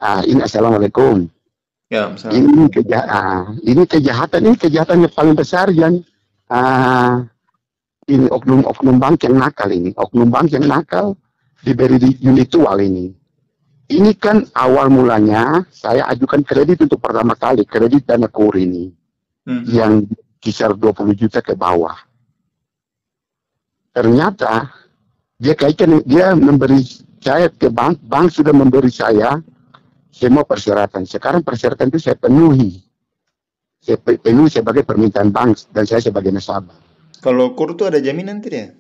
Ini assalamualaikum. Ya, misalnya. Ini kejahatan yang paling besar yang ini oknum bank yang nakal ini, oknum bank yang nakal diberi di unitual ini. Ini kan awal mulanya saya ajukan kredit untuk pertama kali, kredit dana kur ini, yang kisar 20 juta ke bawah. Ternyata dia memberi saya ke bank sudah memberi saya semua persyaratan. Sekarang persyaratan itu saya penuhi. Saya penuhi sebagai permintaan bank dan saya sebagai nasabah. Kalau kur itu ada jaminan tidak?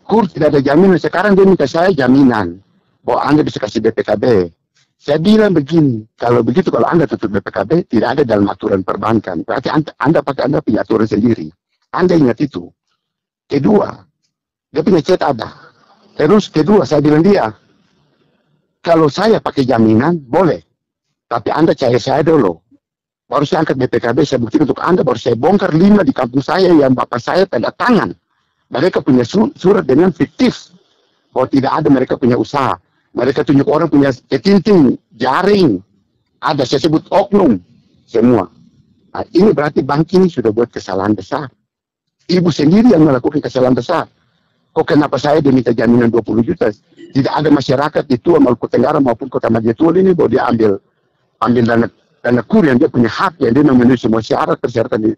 Kur tidak ada jaminan. Sekarang dia minta saya jaminan bahwa Anda bisa kasih BPKB. Saya bilang begini, kalau Anda tutup BPKB, tidak ada dalam aturan perbankan. Berarti Anda pakai Anda punya aturan sendiri. Anda ingat itu. Kedua, dia punya chat ada. Terus kedua, saya bilang dia, kalau saya pakai jaminan, boleh. Tapi Anda cari saya dulu. Baru saya angkat BPKB, saya buktikan untuk Anda, baru saya bongkar 5 di kampung saya yang bapak saya tanda tangan. Mereka punya surat dengan fiktif. Bahwa tidak ada mereka punya usaha. Mereka tunjuk orang punya ketinting, jaring. Ada, saya sebut oknum. Semua. Nah, ini berarti bank ini sudah buat kesalahan besar. Ibu sendiri yang melakukan kesalahan besar. Kok kenapa saya diminta jaminan 20 juta? Tidak ada masyarakat di Tua Maluku Tenggara maupun Kota Madiatul ini bahwa dia ambil dana kur yang dia punya hak, yang dia memenuhi semua syarat persyaratan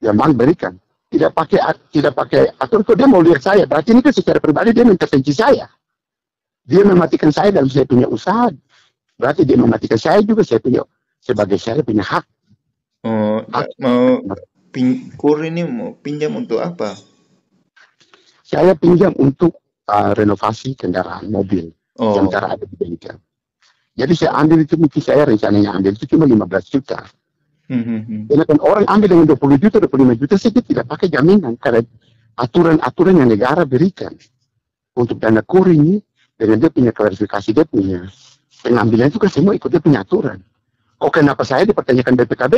yang bank berikan. Tidak pakai atur. Kok dia mau lihat saya? Berarti ini kan secara pribadi dia mengintervensi saya. Dia mematikan saya dalam saya punya usaha. Berarti dia mematikan saya juga. Sebagai saya punya hak. Kur ini mau pinjam untuk apa? Saya pinjam untuk renovasi kendaraan mobil yang cara ada di bengkel. Jadi saya ambil itu, mungkin saya rencananya ambil itu cuma 15 juta. Karena kan orang ambil dengan 20 juta, 25 juta saja tidak pakai jaminan. Karena aturan-aturan yang negara berikan untuk dana kur ini, dengan dia punya klarifikasi, dia punya pengambilan itu kan semua ikut dia punya aturan. Kok kenapa saya dipertanyakan BPKB?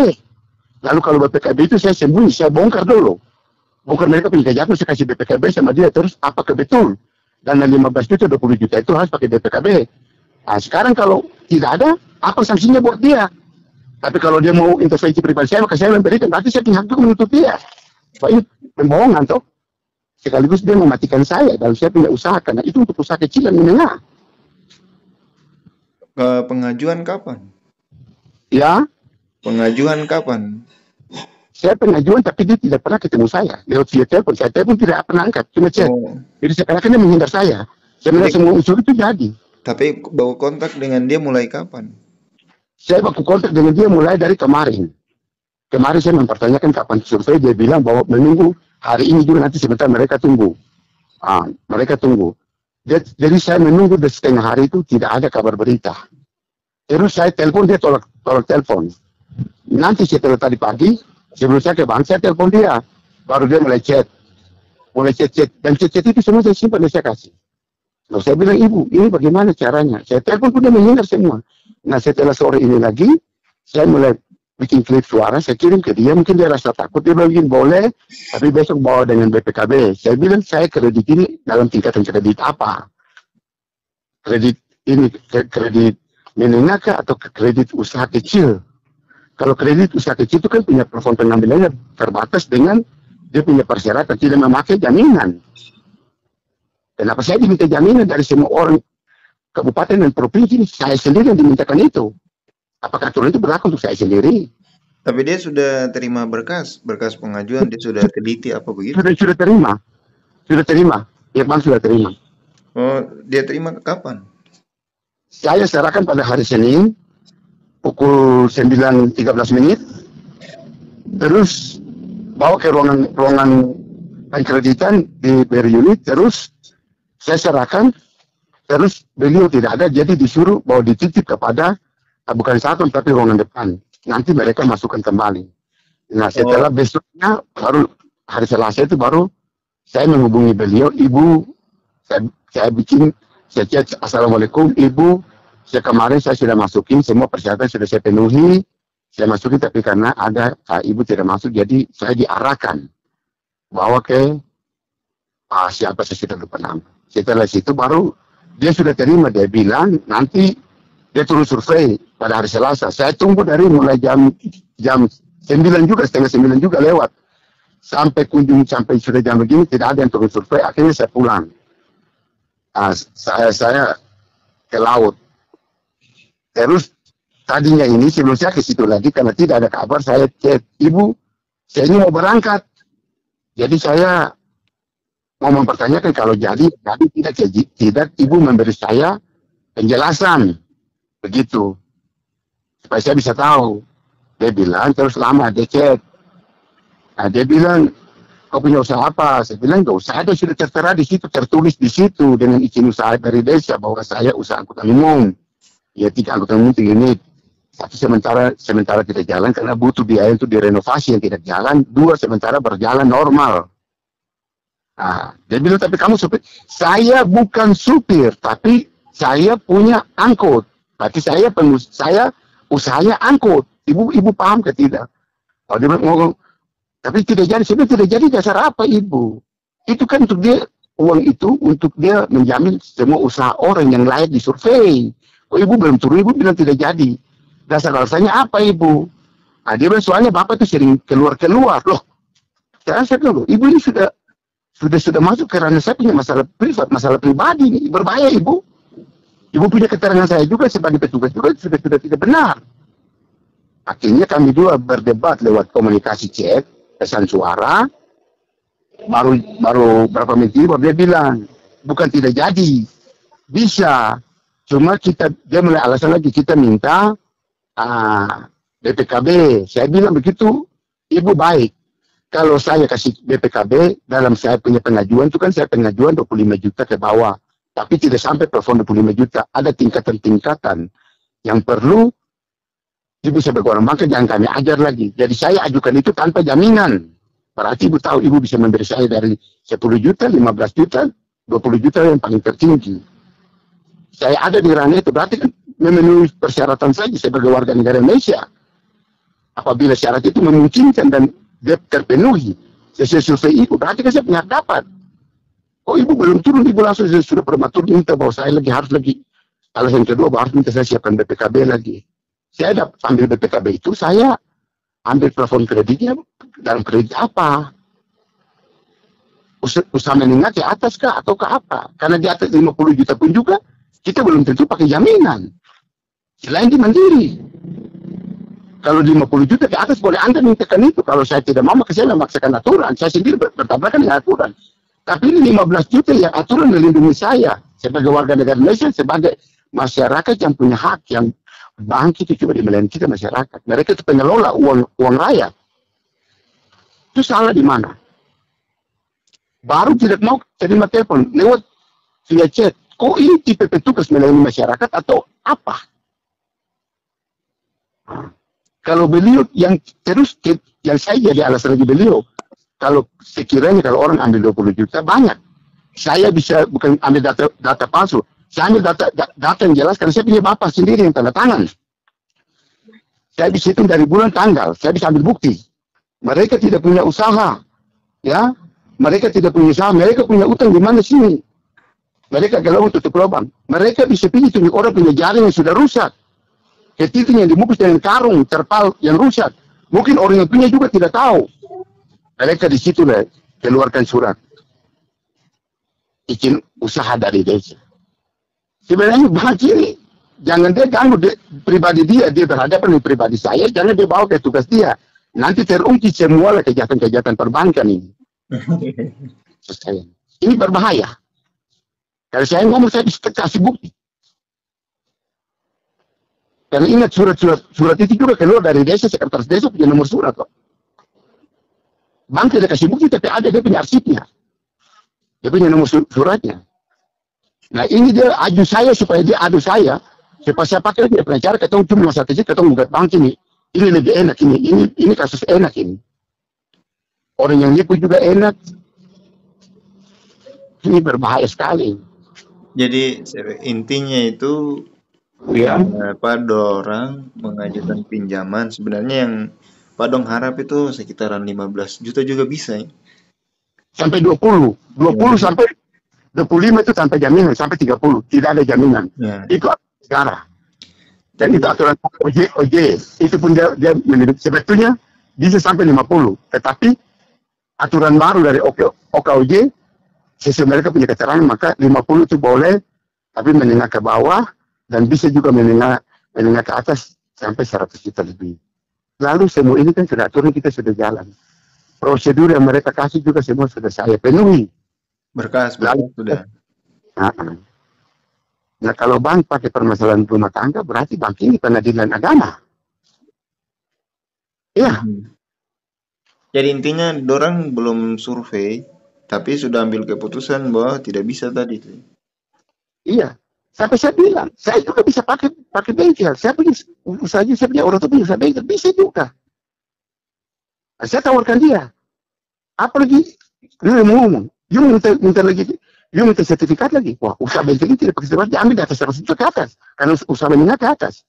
Lalu kalau BPKB itu saya sembunyi, saya bongkar dulu. Bongkar mereka punya kejahatan, saya kasih BPKB sama dia. Terus apakah betul? Dana 15 juta, 20 juta itu harus pakai BPKB. Nah, sekarang kalau tidak ada, apa sanksinya buat dia? Tapi kalau dia mau intervensi pribadi saya, maka saya memberikan. Berarti saya punya hak juga menuntut dia. Pak, ini pembohongan toh. Sekaligus dia mematikan saya dalam saya punya usaha. Karena itu untuk usaha kecil dan menengah. Pengajuan kapan? Ya. Pengajuan kapan? Saya pengajuan tapi dia tidak pernah ketemu saya. Lewat via telepon. Saya telepon tidak pernah angkat. Cuma chat. Jadi sekarang dia menghindar saya. Sebenarnya semua usul itu jadi. Tapi bawa kontak dengan dia mulai kapan? Saya baku kontak dengan dia mulai dari kemarin. Kemarin saya mempertanyakan kapan survei, dia bilang bahwa menunggu hari ini juga, nanti sebentar mereka tunggu. Mereka tunggu. Jadi saya menunggu di setengah hari itu tidak ada kabar berita. Terus saya telepon dia, tolak telepon. Nanti setelah tadi pagi, sebelum saya ke bank, saya telepon dia. Baru dia mulai chat. Dan chat itu semua saya simpan dan saya kasih. Lalu saya bilang, ibu, ini bagaimana caranya? Saya telepon pun dia menghindar semua. Nah setelah sore ini lagi, saya mulai bikin klip suara, saya kirim ke dia, mungkin dia rasa takut, dia bilang boleh, tapi besok bawa dengan BPKB. Saya bilang, saya kredit ini dalam tingkatan kredit apa? Kredit ini, kredit menengah kah atau kredit usaha kecil? Kalau kredit usaha kecil itu kan punya plafon pengambilannya terbatas dengan dia punya persyaratan, tidak memakai jaminan. Kenapa saya diminta jaminan dari semua orang kabupaten dan provinsi? Saya sendiri yang dimintakan itu. Apakah aturan itu berlaku untuk saya sendiri? Tapi dia sudah terima berkas pengajuan, dia sudah teliti apa begitu? Sudah terima. Irfan sudah terima. Oh, dia terima kapan? Saya serahkan pada hari Senin pukul 9.13 menit. Terus bawa ke ruangan pengkreditan di BRI unit. Terus saya serahkan, terus beliau tidak ada, jadi disuruh bahwa dititip kepada bukan satu tapi ruangan depan. Nanti mereka masukkan kembali. Nah setelah besoknya baru hari Selasa itu baru saya menghubungi beliau, ibu, saya chat, assalamualaikum ibu, kemarin saya sudah masukin semua persyaratan sudah saya penuhi, saya masukin tapi karena ada ibu tidak masuk, jadi saya diarahkan bawa ke siapa saya sudah lupa nama. Setelah situ baru dia sudah terima, dia bilang nanti Dia turun survei pada hari Selasa. Saya tunggu dari mulai jam 9 juga, setengah 9 juga lewat. Sampai kunjung, sampai sudah jam begini, tidak ada yang turun survei. Akhirnya saya pulang. Saya ke laut. Terus tadinya ini sebelum saya ke situ lagi, karena tidak ada kabar, saya chat, Ibu, saya ini mau berangkat. Jadi saya mau mempertanyakan kalau jadi tidak Ibu memberi saya penjelasan. Begitu. Supaya saya bisa tahu. Dia bilang, terus lama dia chat. Nah, dia bilang, kau punya usaha apa? Saya bilang, gak usah, ada sudah tertera di situ, tertulis di situ dengan izin usaha dari desa bahwa saya usaha angkutan umum. Ya, 3 angkutan umum 3 unit. Satu sementara tidak jalan karena butuh biaya untuk direnovasi yang tidak jalan. 2 sementara berjalan normal. Nah, dia bilang, tapi kamu supir. Saya bukan supir, tapi saya punya angkut. Berarti saya usahanya angkut. Ibu paham ke tidak? Kalau dia ngomong, tapi tidak jadi, sebenarnya tidak jadi dasar apa Ibu? Itu kan untuk dia, uang itu untuk dia menjamin semua usaha orang yang layak disurvei. Oh Ibu belum turun, Ibu bilang tidak jadi. Dasar alasannya apa Ibu? Nah, dia bilang soalnya Bapak itu sering keluar-keluar. Loh, saya bilang, Ibu ini sudah masuk karena saya punya masalah privat, masalah pribadi ini. Berbahaya Ibu. Ibu punya keterangan saya juga sebagai petugas juga sudah tidak benar. Akhirnya kami dua berdebat lewat komunikasi chat, pesan suara. Baru berapa menit baru dia bilang, bukan tidak jadi, bisa. Cuma dia mulai alasan lagi, kita minta BPKB. Saya bilang begitu, Ibu baik. Kalau saya kasih BPKB, dalam saya punya pengajuan, itu kan saya pengajuan 25 juta ke bawah. Tapi tidak sampai plafon 25 juta. Ada tingkatan-tingkatan yang perlu Ibu sebagai orang bangsa jangan kami ajar lagi. Jadi saya ajukan itu tanpa jaminan. Berarti Ibu tahu Ibu bisa memberi saya dari 10 juta, 15 juta, 20 juta yang paling tertinggi. Saya ada di ranah itu. Berarti kan memenuhi persyaratan saja sebagai warga negara Indonesia. Apabila syarat itu memungkinkan dan dia terpenuhi sesuai survei Ibu, berarti kan saya punya dapat. Oh Ibu belum turun, Ibu langsung sudah prematur minta bahwa saya harus lagi. Alasan kedua bahwa harus minta saya siapkan BPKB lagi. Saya ambil BPKB itu, saya ambil plafon kreditnya dalam kredit apa? Usaha menengah ke atas kah atau ke apa? Karena di atas 50 juta pun juga kita belum tentu pakai jaminan. Selain di mandiri. Kalau 50 juta ke atas boleh Anda mintakan itu. Kalau saya tidak mau, maka saya memaksakan aturan. Saya sendiri bertabrakan dengan aturan. Tapi ini 15 juta yang aturan melindungi saya sebagai warga negara Indonesia, sebagai masyarakat yang punya hak, yang bank itu cuma melayani kita masyarakat. Mereka itu pengelola uang rakyat. Itu salah di mana? Baru tidak mau terima telepon lewat via chat. Kok ini tipe petugas melayani masyarakat atau apa? Kalau beliau yang terus yang saya jadi alasan lagi beliau. Kalau sekiranya kalau orang ambil 20 juta banyak. Saya bisa bukan ambil data palsu. Saya ambil data yang jelas karena saya punya bapak sendiri yang tanda tangan. Saya bisa hitung dari bulan tanggal. Saya bisa ambil bukti. Mereka tidak punya usaha. Ya, mereka tidak punya usaha. Mereka punya utang di mana sini. Mereka galau tutup lubang. Mereka bisa pilih tunjuk orang punya jaring yang sudah rusak. Ketiknya yang dibungkus dengan karung, terpal yang rusak. Mungkin orang yang punya juga tidak tahu. Mereka di situ keluarkan surat izin usaha dari desa. Sebenarnya bahas ini, jangan dia ganggu pribadi dia berhadapan dengan pribadi saya, jangan dia bawa ke tugas dia. Nanti terungkit semua kejahatan-kejahatan perbankan ini. Ini berbahaya. Kalau saya ngomong, saya bisa kasih bukti. Karena ingat surat itu juga keluar dari desa, sekretaris desa punya nomor surat kok. Bank tidak kasih bukti, tapi ada dia punya arsipnya. Dia punya nomor suratnya. Nah ini dia adu saya supaya dia adu saya. Supaya saya pakai dia pengacara, ketemu cuma satu saja, ketemu gugat bank ini. Ini lebih enak ini kasus enak ini. Orang yang nipu juga enak. Ini berbahaya sekali. Jadi intinya itu ya. Pak Dorang mengajukan pinjaman sebenarnya yang Pak Dong harap itu sekitaran 15 juta juga bisa ya? Sampai 20 sampai 25 itu tanpa jaminan, sampai 30 tidak ada jaminan. Ya. Itu negara. Dan itu aturan OJ. Itu pun dia sebetulnya bisa sampai 50. Tetapi aturan baru dari OKOJ, sesuai mereka punya keterangan, maka 50 itu boleh, tapi menengah ke bawah, dan bisa juga menengah ke atas sampai 100 juta lebih. Lalu semua ini kan sudah aturan kita sudah jalan. Prosedur yang mereka kasih juga semua sudah saya penuhi. Berkas sudah. Nah kalau bank pakai permasalahan rumah tangga, berarti bank ini pengadilan agama. Iya. Jadi intinya dorang belum survei, tapi sudah ambil keputusan bahwa tidak bisa tadi. Iya. Sampai saya bilang, saya juga bisa pakai bengkel. Saya punya usaha, saya punya orang tua punya usaha bengkel, bisa juga. Nah, saya tawarkan dia. Apalagi, dia mau ngomong, dia minta lagi, dia minta sertifikat lagi. Wah, usaha bengkel ini tidak pakai sertifikat, dia ambil di atas 100 juta ke atas. Karena usaha menengah ke atas.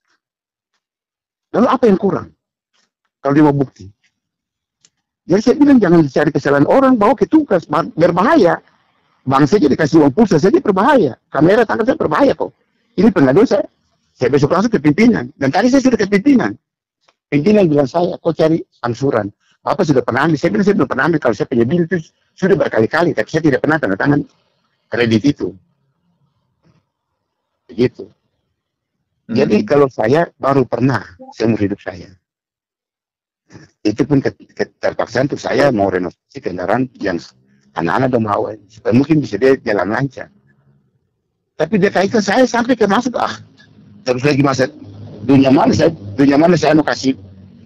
Lalu apa yang kurang? Kalau dia mau bukti. Jadi saya bilang, jangan dicari kesalahan orang, bawa ke tugas, berbahaya. Bank saja dikasih uang pulsa saja berbahaya. Kamera tangan saya berbahaya kok. Ini pengaduan saya. Saya besok langsung ke pimpinan. Dan tadi saya sudah ke pimpinan. Pimpinan bilang saya, kok cari angsuran. Bapak sudah pernah ambil. Saya bilang saya belum pernah ambil. Kalau saya punya bil itu sudah berkali-kali. Tapi saya tidak pernah tanda tangan kredit itu. Begitu. Jadi kalau saya baru pernah seumur hidup saya. Itu pun terpaksa untuk saya mau renovasi kendaraan yang anak-anak udah mau, supaya mungkin bisa dia jalan lancar. Tapi dia kaitkan saya sampai ke masuk, terus lagi masa dunia mana saya mau kasih,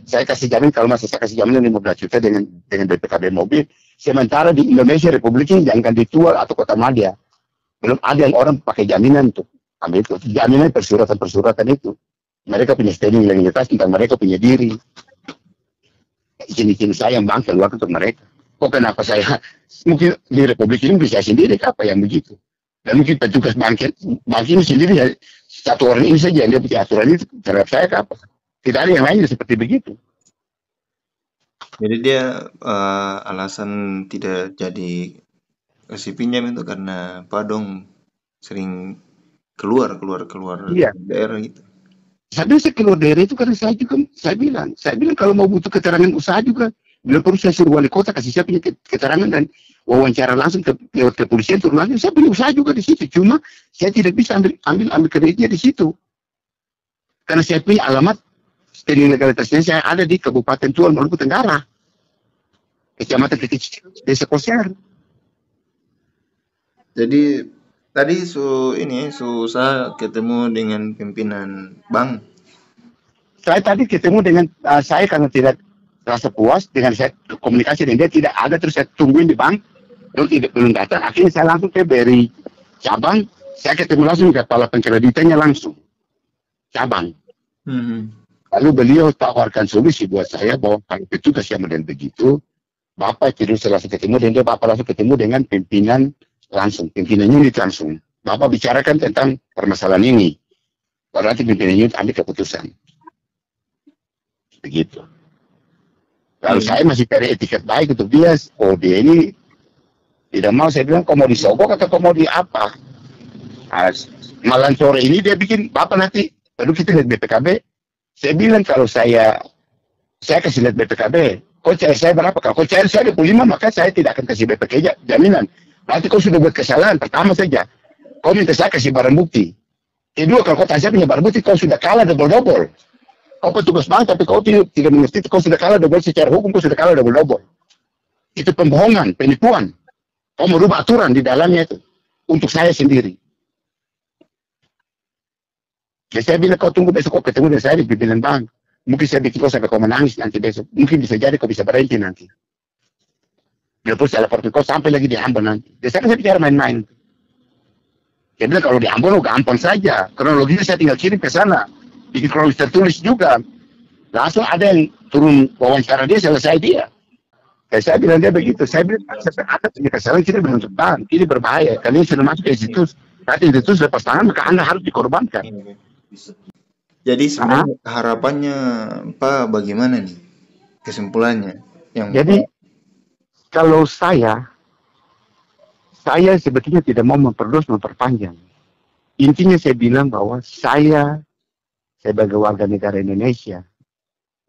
saya kasih jamin, kalau masa saya kasih jaminan 15 juta dengan BPKB mobil, sementara di Indonesia Republik ini jangan di Tua atau Kota Madya, belum ada yang orang pakai jaminan untuk ambil itu, jaminan persuratan itu, mereka punya standing legalitas tentang mereka punya diri, izin saya yang bank keluar untuk mereka. Kok kenapa saya mungkin di Republik ini bisa sendiri apa yang begitu, dan mungkin petugas bank ini sendiri ya, satu orang ini saja yang dia punya aturan itu terhadap saya apa, tidak ada yang lainnya seperti begitu. Jadi dia alasan tidak jadi kasih pinjam itu karena Pak Dong sering keluar daerah gitu. Saya keluar daerah itu karena saya bilang kalau mau butuh keterangan usaha juga, bila perlu saya suruh wali kota kasih saya punya keterangan dan wawancara langsung lewat kepolisian turun langsung. Saya punya usaha juga di situ, cuma saya tidak bisa ambil kreditnya di situ karena saya punya alamat standing legalitasnya saya ada di Kabupaten Tuan Maluku Tenggara, Kecamatan Kecil, Desa Koser. Jadi tadi usaha ketemu dengan pimpinan bank. Saya tadi ketemu dengan saya karena tidak rasa puas dengan saya komunikasi dengan dia tidak ada, terus saya tungguin di bank belum datang. Akhirnya saya langsung ke BRI cabang, saya ketemu langsung dengan kepala pengkreditannya langsung cabang. Lalu beliau tawarkan solusi buat saya bahwa kalau petugas yang model begitu, Bapak tidak usah langsung ketemu dengan dia, Bapak langsung ketemu dengan pimpinan langsung, pimpinan unit langsung. Bapak bicarakan tentang permasalahan ini. Berarti pimpinan unit ambil keputusan. Begitu. Lalu saya masih cari etiket baik untuk dia. Oh dia ini tidak mau. Saya bilang kau mau disogok atau kau mau di apa? Malam sore ini dia bikin, Bapak nanti, lalu kita lihat BPKB. Saya bilang kalau saya kasih lihat BPKB. Kau cair saya berapa? Kalau kau cair saya 25, maka saya tidak akan kasih BPKB jaminan. Berarti kau sudah buat kesalahan. Pertama saja, kau minta saya kasih barang bukti. Kedua, kalau kau tanya saya punya barang bukti, kau sudah kalah double-double. Kau petugas bank, tapi kau tidak mengerti, kau sudah kalah double secara hukum, kau sudah kalah double-double. Itu pembohongan, penipuan. Kau merubah aturan di dalamnya itu. Untuk saya sendiri. Jadi saya bilang, kau tunggu besok kau ketemu dengan saya di pimpinan bank. Mungkin saya bikin kau sampai kau menangis nanti besok. Mungkin bisa jadi kau bisa berhenti nanti. Biarpun saya laporkan kau sampai lagi di Ambon nanti. Biasanya saya bicara main-main. Saya bilang kalau di Ambon gampang saja. Kronologinya saya tinggal kirim ke sana. Bikin kronologis tertulis juga. Langsung ada yang turun wawancara dia, selesai dia. Saya bilang dia begitu. Saya bilang ada punya kesalahan kita menuntut bank. Ini berbahaya. Kalian sudah masuk ke institusi. Nanti institusi lepas tangan maka Anda harus dikorbankan. Jadi sebenarnya harapannya Pak bagaimana nih kesimpulannya? Jadi kalau saya sebetulnya tidak mau memperpanjang. Intinya saya bilang bahwa saya sebagai warga negara Indonesia.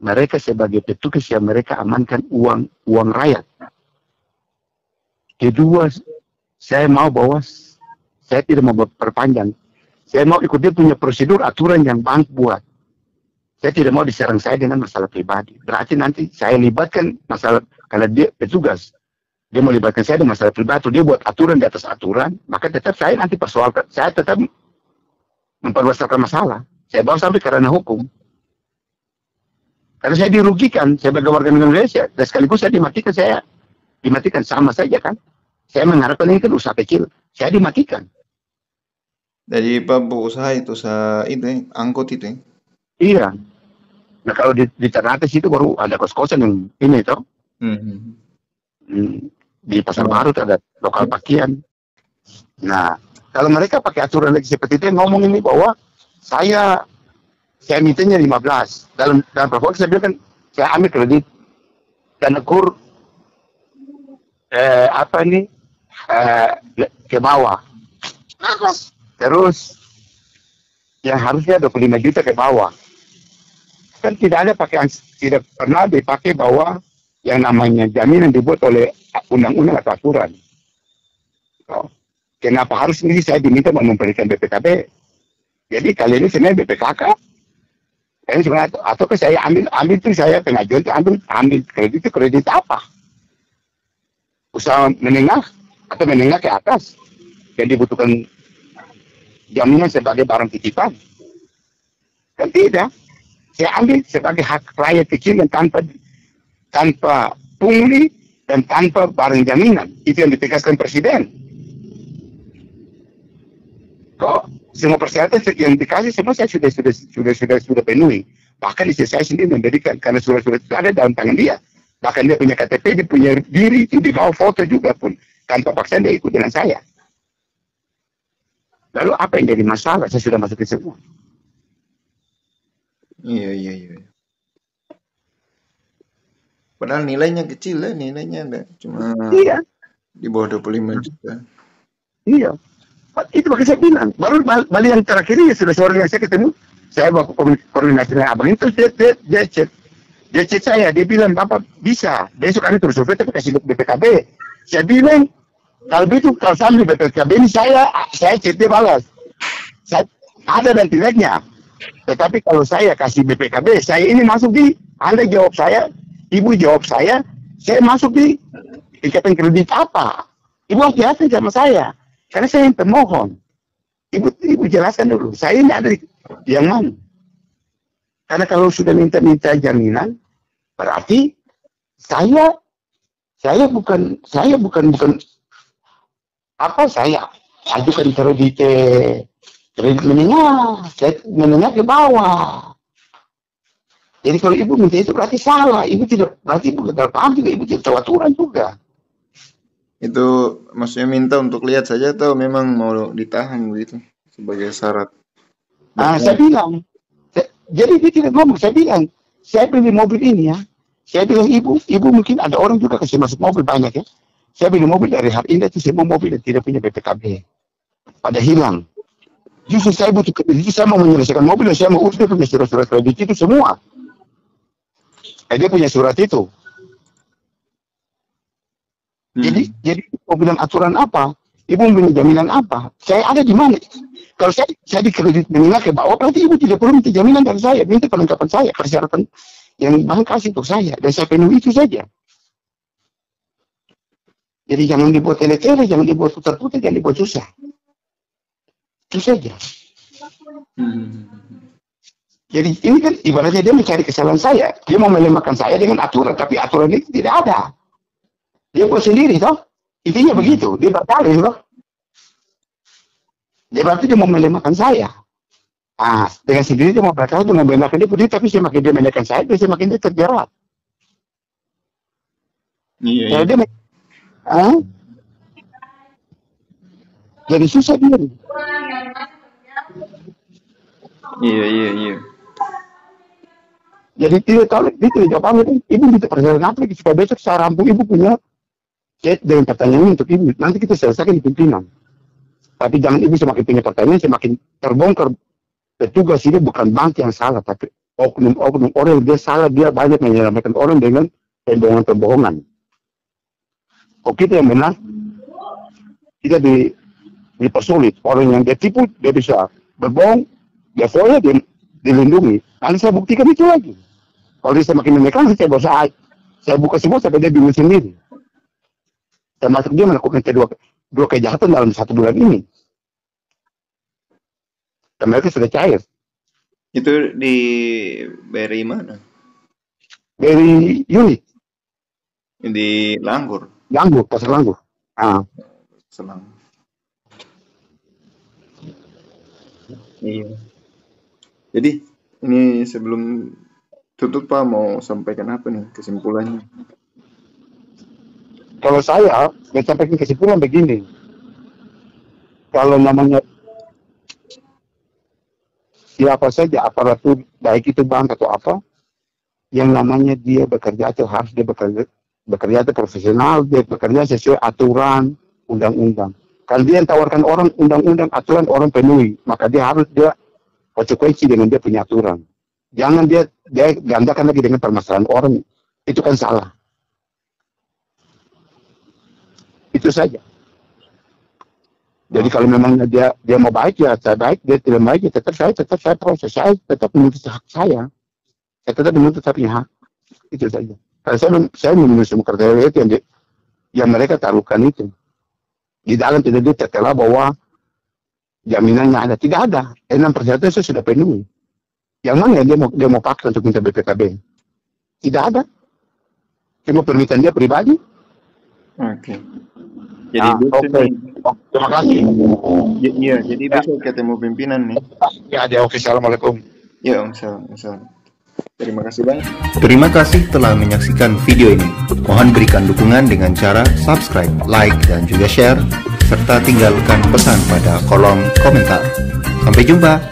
Mereka sebagai petugas yang mereka amankan uang rakyat. Kedua, saya mau bahwa saya tidak mau perpanjang. Saya mau ikut dia punya prosedur aturan yang bank buat. Saya tidak mau diserang saya dengan masalah pribadi. Berarti nanti saya libatkan masalah, karena dia petugas. Dia mau libatkan saya dengan masalah pribadi. Dia buat aturan di atas aturan. Maka tetap saya nanti persoalkan. Saya tetap memperluaskan masalah. Saya bawa sampai ke ranah hukum. Karena saya dirugikan sebagai warga negara Indonesia. Dan sekaligus saya dimatikan sama saja kan. Saya mengharapkan ini kan usaha kecil. Saya dimatikan. Jadi Pak usaha itu angkut itu ya? Iya. Nah kalau di Ternate situ baru ada kos-kosan yang ini toh. Di Pasar Baru ada lokal pakaian. Nah kalau mereka pakai aturan lagi seperti itu ngomong ini bahwa saya mintanya 15. Dalam performa saya bilang kan saya ambil kredit dan ukur ke bawah. Terus yang harusnya 25 juta ke bawah. Kan tidak pernah dipakai bahwa yang namanya jaminan dibuat oleh undang-undang atau aturan. Kenapa harus ini saya diminta memberikan BPKB? Jadi kali ini sebenarnya BPKK. Ini sebenarnya atau saya ambil itu saya pengajuan itu ambil kredit apa? Usaha menengah atau menengah ke atas yang dibutuhkan jaminan sebagai barang titipan. Kan tidak. Saya ambil sebagai hak rakyat kecil yang tanpa pungli dan tanpa barang jaminan. Itu yang ditegaskan Presiden. Kok semua persyaratan yang dikasih semua saya sudah penuhi. Bahkan istri saya sendiri memberikan karena surat-surat itu ada dalam tangan dia. Bahkan dia punya KTP, dia punya diri itu dibawa foto juga pun tanpa paksaan dia ikut dengan saya. Lalu apa yang jadi masalah? Saya sudah masukin semua. Iya. Padahal nilainya kecil ya, nilainya ada cuma di bawah 25 juta. Iya. Itu makanya saya bilang. Baru balik yang terakhir ini sudah seorang yang saya ketemu. Saya bawa koordinasi dengan abang itu dia chat saya. Dia bilang, Bapak bisa. Besok kami terus survei tapi kasih BPKB. Saya bilang, kalau sambil BPKB ini saya chat dia balas. Saya ada dan tidaknya. Tetapi kalau saya kasih BPKB, saya ini masuk di, Anda jawab saya, Ibu jawab saya masuk di ikatan kredit apa? Ibu harus jelaskan sama saya, karena saya yang pemohon. Ibu jelaskan dulu, saya ini ada yang mana? Karena kalau sudah minta jaminan, berarti saya bukan saya ajukan kredit menengah ke bawah. Jadi kalau ibu minta itu berarti salah. Berarti ibu tidak paham juga, ibu tidak tahu aturan juga. Itu maksudnya minta untuk lihat saja atau memang mau ditahan begitu sebagai syarat? Saya bilang, jadi dia tidak ngomong. Saya bilang, saya beli mobil ini ya. Saya bilang ibu mungkin ada orang juga kasih masuk mobil banyak ya. Saya beli mobil dari hari ini itu semua mobil yang tidak punya BPKB. Pada hilang. Justru saya mau menyelesaikan mobil dan saya mau urus dia punya surat-surat kredit itu semua. Dia punya surat itu. Jadi mau bilang aturan apa? Ibu punya jaminan apa? Saya ada di mana? Kalau saya di kredit menengah ke bawah, berarti ibu tidak perlu minta jaminan dari saya. Minta perlengkapan saya, persyaratan yang bank kasih untuk saya. Dan saya penuhi itu saja. Jadi jangan dibuat tele-tele, jangan dibuat putar-putar, jangan dibuat susah. Itu saja. Jadi ini kan ibaratnya dia mencari kesalahan saya. Dia mau melemahkan saya dengan aturan, tapi aturan itu tidak ada. Dia buat sendiri toh. Intinya begitu. Dia berkali toh. Dia berarti dia mau melemahkan saya. Dengan sendiri dia mau berkali dengan melemahkan dia putih, tapi semakin dia melemahkan saya, semakin dia terjerat. Iya. Jadi susah dia. Iya. Jadi kalau itu jawabannya ibu minta perjalanan apa lagi supaya besok saya rampung ibu punya chat dengan pertanyaan untuk ibu. Nanti kita selesaikan di pimpinan. Tapi jangan ibu semakin punya pertanyaan semakin terbongkar petugas ini bukan bank yang salah, tapi oknum-oknum orang dia salah, dia banyak menyelamatkan orang dengan pembohongan-pembohongan. Kalau kita yang benar, kita dipersulit. Orang yang dia tipu, dia bisa berbohong, dia foya, dia dilindungi. Nanti saya buktikan itu lagi. Kalau dia semakin menekan, saya buka semua sampai dia bingung sendiri. Termasuk dia melakukan dua kejahatan dalam 1 bulan ini. Dan mereka sudah cair. Itu di BRI mana? Dari unit. Di Langgur. Langgur, pasar Langgur. Selang. Iya. Jadi ini sebelum tutup Pak mau sampaikan apa nih kesimpulannya? Kalau saya sampaikan kesimpulan begini. Kalau namanya siapa saja aparatur, baik itu bank atau apa, yang namanya dia bekerja itu harus dia bekerja itu profesional, dia bekerja sesuai aturan undang-undang. Kalau dia yang tawarkan orang undang-undang, aturan orang penuhi, maka dia harus konsekuensi dengan dia punya aturan. Jangan dia gandakan lagi dengan permasalahan orang, itu kan salah. Itu saja. Jadi kalau memang dia mau baik ya saya baik, dia tidak baik ya tetap saya proses, saya tetap menuntut hak saya tetap menuntut hak. Itu saja. Karena saya memenuhi semua kriteria itu yang mereka taruhkan itu. Di dalam tidak dia tertera bahwa jaminannya ada, tidak ada. 6 persyaratan saya sudah penuhi. Yang mana yang dia mau paksa untuk minta BPKB? Tidak ada. Cuma permintaan dia pribadi. Oke. Jadi terima kasih. Iya, jadi besok ketemu pimpinan nih. Ya, oke. Assalamualaikum. Ya, Assalamualaikum. Terima kasih banyak. Terima kasih telah menyaksikan video ini. Mohon berikan dukungan dengan cara subscribe, like, dan juga share, serta tinggalkan pesan pada kolom komentar. Sampai jumpa.